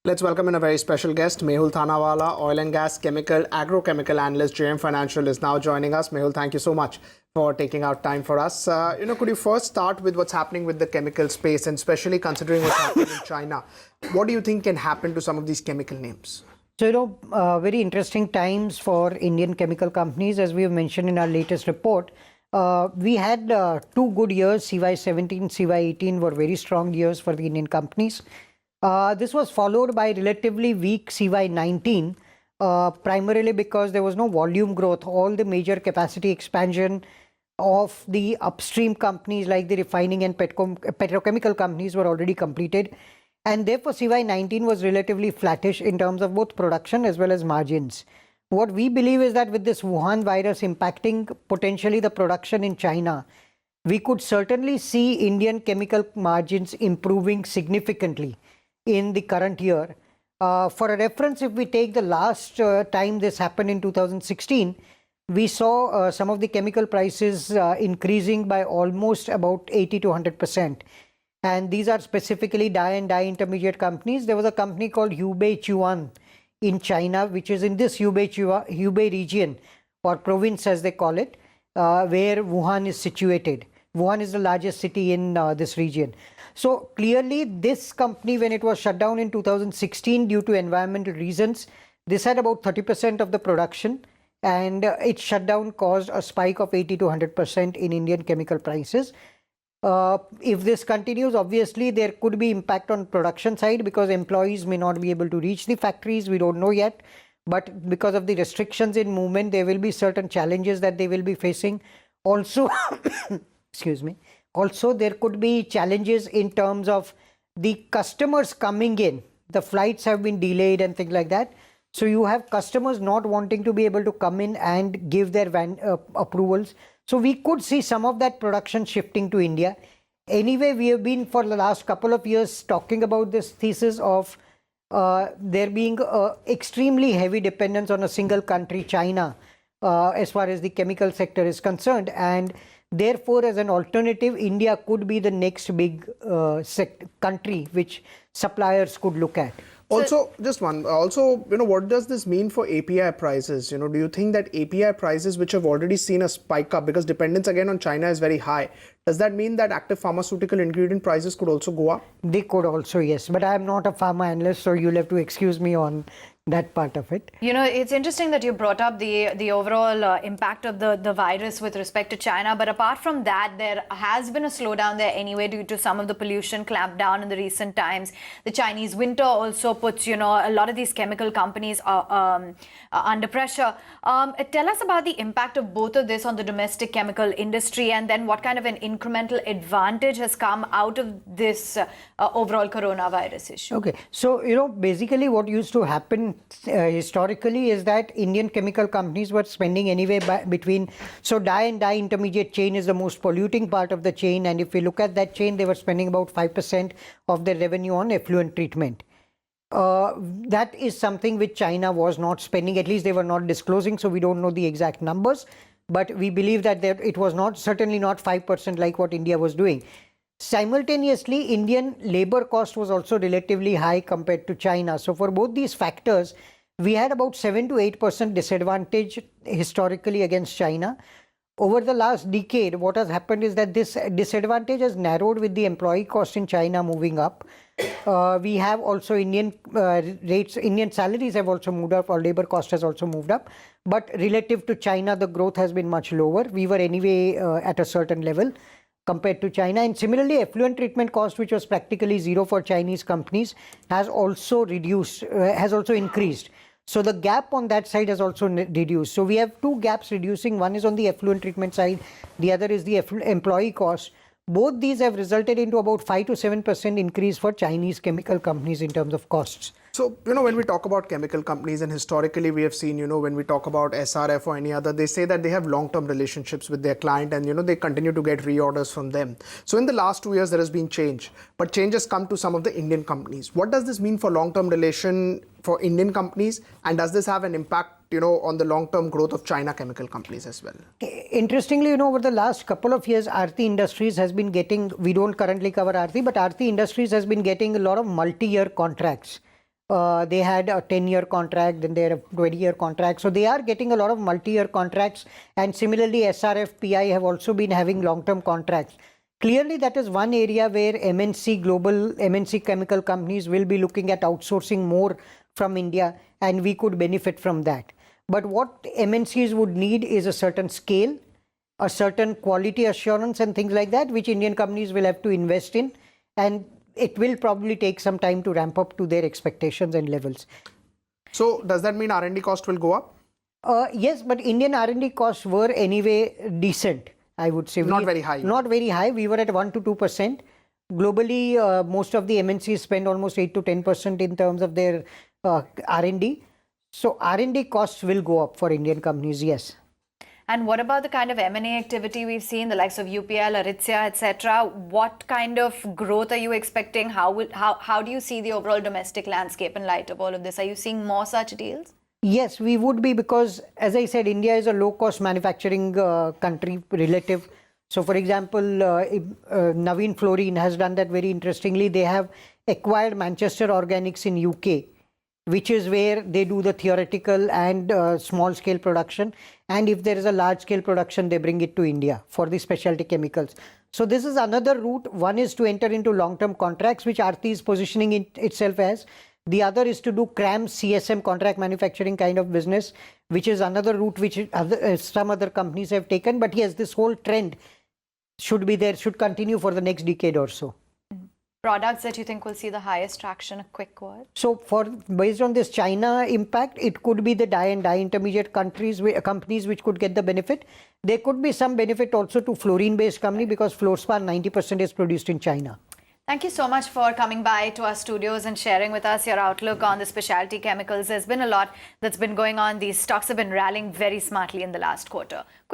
Let's welcome in a very special guest, Mehul Thanawala, oil and gas, chemical, agrochemical analyst, JM Financial is now joining us. Mehul, thank you so much for taking out time for us. Could you first start with what's happening with the chemical space, and especially considering what's happening in China? What do you think can happen to some of these chemical names? So, very interesting times for Indian chemical companies. As we have mentioned in our latest report, we had 2 good years. CY17, CY18 were very strong years for the Indian companies. This was followed by relatively weak CY19, primarily because there was no volume growth. All the major capacity expansion of the upstream companies like the refining and petrochemical companies were already completed. And therefore, CY19 was relatively flattish in terms of both production as well as margins. What we believe is that with this Wuhan virus impacting potentially the production in China, we could certainly see Indian chemical margins improving significantly in the current year. For a reference, if we take the last time this happened in 2016, we saw some of the chemical prices increasing by almost about 80 to 100%. And these are specifically dye and dye intermediate companies. There was a company called Hubei Chuan in China, which is in this Hubei region or province as they call it, where Wuhan is situated. Wuhan is the largest city in this region. So clearly this company, when it was shut down in 2016 due to environmental reasons, this had about 30% of the production, and its shutdown caused a spike of 80 to 100% in Indian chemical prices. If this continues, obviously there could be impact on production side because employees may not be able to reach the factories. We don't know yet. But because of the restrictions in movement, there will be certain challenges that they will be facing. Also, excuse me. Also, there could be challenges in terms of the customers coming in. The flights have been delayed and things like that. So you have customers not wanting to be able to come in and give their approvals. So we could see some of that production shifting to India. Anyway, we have been for the last couple of years talking about this thesis of there being extremely heavy dependence on a single country, China, as far as the chemical sector is concerned. And therefore, as an alternative, India could be the next big country which suppliers could look at. Also, what does this mean for API prices? Do you think that API prices, which have already seen a spike up because dependence again on China is very high, does that mean that active pharmaceutical ingredient prices could also go up? They could also, yes. But I am not a pharma analyst, so you'll have to excuse me on that part of it. It's interesting that you brought up the overall impact of the virus with respect to China. But apart from that, there has been a slowdown there anyway due to some of the pollution clampdown in the recent times. The Chinese winter also puts, a lot of these chemical companies under pressure. Tell us about the impact of both of this on the domestic chemical industry, and then what kind of an incremental advantage has come out of this overall coronavirus issue. Okay. So, basically what used to happen historically is that Indian chemical companies were spending anyway between, so dye and dye intermediate chain is the most polluting part of the chain, and if we look at that chain, they were spending about 5% of their revenue on effluent treatment. That is something which China was not spending, at least they were not disclosing, so we don't know the exact numbers, but we believe that it was certainly not 5% like what India was doing. Simultaneously, Indian labor cost was also relatively high compared to China. So for both these factors, we had about 7 to 8% disadvantage historically against China. Over the last decade, what has happened is that this disadvantage has narrowed with the employee cost in China moving up. We have also Indian salaries have also moved up, or labor cost has also moved up. But relative to China, the growth has been much lower. We were anyway at a certain level compared to China. And similarly, effluent treatment cost, which was practically zero for Chinese companies, has also increased. So the gap on that side has also reduced. So we have two gaps reducing. One is on the effluent treatment side. The other is the employee cost. Both these have resulted into about 5 to 7% increase for Chinese chemical companies in terms of costs. So, when we talk about chemical companies, and historically we have seen, when we talk about SRF or any other, they say that they have long-term relationships with their client and, they continue to get reorders from them. So in the last 2 years, there has been change, but change has come to some of the Indian companies. What does this mean for long-term relation for Indian companies? And does this have an impact, on the long-term growth of China chemical companies as well? Interestingly, over the last couple of years, Aarti Industries has been getting, we don't currently cover Aarti, but Aarti Industries has been getting a lot of multi-year contracts They had a 10-year contract, then they had a 20-year contract. So they are getting a lot of multi-year contracts. And similarly, SRF, PI have also been having long-term contracts. Clearly, that is one area where global MNC chemical companies will be looking at outsourcing more from India, and we could benefit from that. But what MNCs would need is a certain scale, a certain quality assurance and things like that, which Indian companies will have to invest in. And it will probably take some time to ramp up to their expectations and levels. So does that mean R&D cost will go up? Yes, but Indian R&D costs were anyway decent, I would say. Not very high. Not very high. We were at 1 to 2%. Globally, most of the MNCs spend almost 8 to 10% in terms of their R&D. So R&D costs will go up for Indian companies, yes. And what about the kind of M&A activity we've seen, the likes of UPL, Aritzia, etc.? What kind of growth are you expecting? How do you see the overall domestic landscape in light of all of this? Are you seeing more such deals? Yes, we would be, because, as I said, India is a low-cost manufacturing country relative. So, for example, Navin Fluorine has done that very interestingly. They have acquired Manchester Organics in UK, which is where they do the theoretical and small-scale production. And if there is a large-scale production, they bring it to India for the specialty chemicals. So this is another route. One is to enter into long-term contracts, which Aarti is positioning itself as. The other is to do CRAM, CSM, contract manufacturing kind of business, which is another route which some other companies have taken. But yes, this whole trend should be there, should continue for the next decade or so. Products that you think will see the highest traction, a quick word? So based on this China impact, it could be the dye and dye intermediate companies which could get the benefit. There could be some benefit also to fluorine-based company, because fluorspar 90% is produced in China. Thank you so much for coming by to our studios and sharing with us your outlook on the specialty chemicals. There's been a lot that's been going on. These stocks have been rallying very smartly in the last quarter.